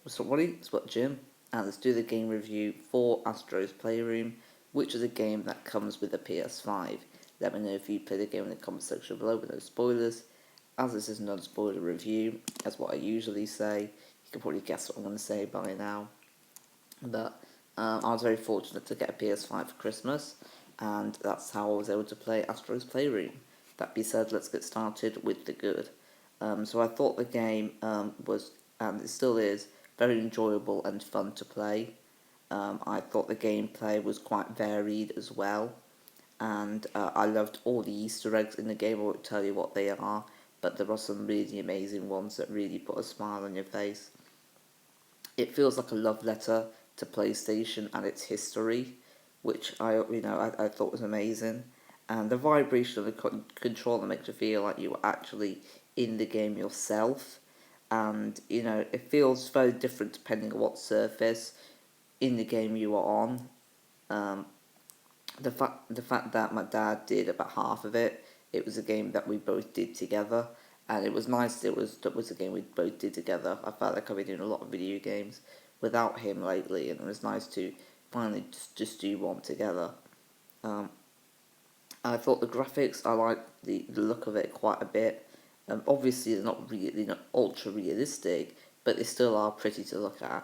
What's up, Wally? It's what Jim, and let's do the game review for Astro's Playroom, which is a game that comes with a PS5. Let me know if you play the game in the comment section below with no spoilers. As this is a non-spoiler review, as what I usually say, you can probably guess what I'm going to say by now. But I was very fortunate to get a PS5 for Christmas, and that's how I was able to play Astro's Playroom. That being said, let's get started with the good. So I thought the game was, and it still is, very enjoyable and fun to play. I thought the gameplay was quite varied as well, and I loved all the Easter eggs in the game. I won't tell you what they are, but there are some really amazing ones that really put a smile on your face. It feels like a love letter to PlayStation and its history, which I thought was amazing. And the vibration of the controller makes you feel like you are actually in the game yourself. And it feels very different depending on what surface in the game you are on. Um, the fact that my dad did about half of it, it was a game that we both did together, and it was nice. That was a game we both did together. I felt like I've been doing a lot of video games without him lately, and it was nice to finally just do one together. Um, I thought the graphics, I liked the look of it quite a bit. Obviously, they're not ultra realistic, but they still are pretty to look at.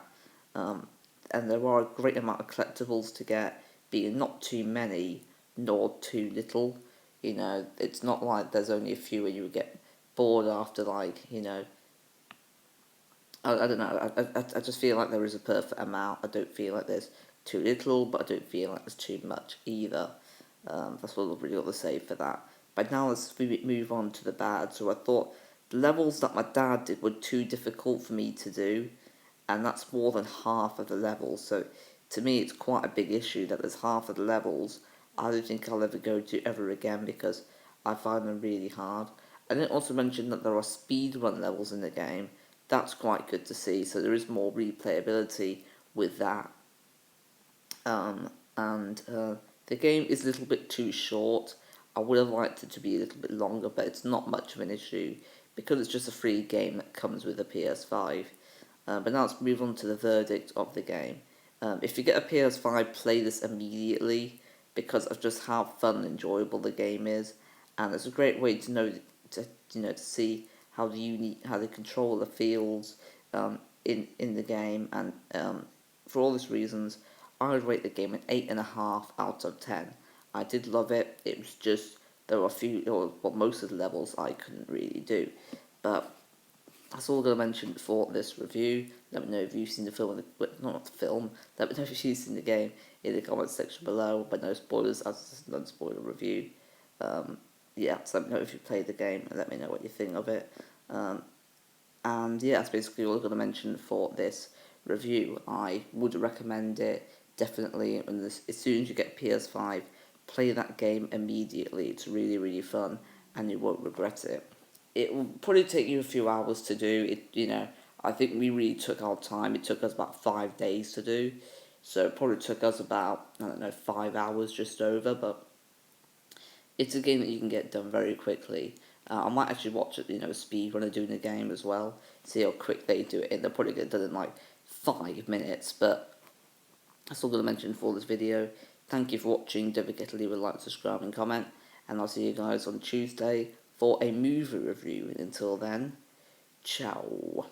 Um, and there are a great amount of collectibles to get, being not too many nor too little. It's not like there's only a few and you would get bored after I don't know. I just feel like there is a perfect amount. I don't feel like there's too little, but I don't feel like there's too much either. That's what I've really got to say for that. But now let's move on to the bad. So I thought the levels that my dad did were too difficult for me to do, and that's more than half of the levels. So to me, it's quite a big issue that there's half of the levels I don't think I'll ever go to ever again because I find them really hard. And it also mentioned that there are speedrun levels in the game. That's quite good to see. So there is more replayability with that. And the game is a little bit too short. I would have liked it to be a little bit longer, but it's not much of an issue because it's just a free game that comes with a PS5. But now let's move on to the verdict of the game. If you get a PS5, play this immediately because of just how fun and enjoyable the game is, and it's a great way to know to see how the controller feels in the game, and for all these reasons, I would rate the game an 8.5 out of 10. I did love it. It was just there were a few, or well, most of the levels I couldn't really do, but that's all I'm going to mention for this review. Let me know if you've seen the film, not the film, let me know if you've seen the game in the comments section below, but no spoilers as it's a non-spoiler review. Yeah, so let me know if you played the game and let me know what you think of it. And yeah, that's basically all I'm going to mention for this review. I would recommend it, definitely, as soon as you get PS5, play that game immediately. It's really, really fun and you won't regret it. It will probably take you a few hours to do it. I think we really took our time. It took us about 5 days to do, so it probably took us about, I don't know, 5 hours just over, but it's a game that you can get done very quickly. I might actually watch it, speed when they're doing the game as well, see how quick they do it, and they'll probably get it done in like 5 minutes, but that's all I'm going to mention for this video. Thank you for watching. Don't forget to leave a like, subscribe, and comment, and I'll see you guys on Tuesday for a movie review. And until then, ciao.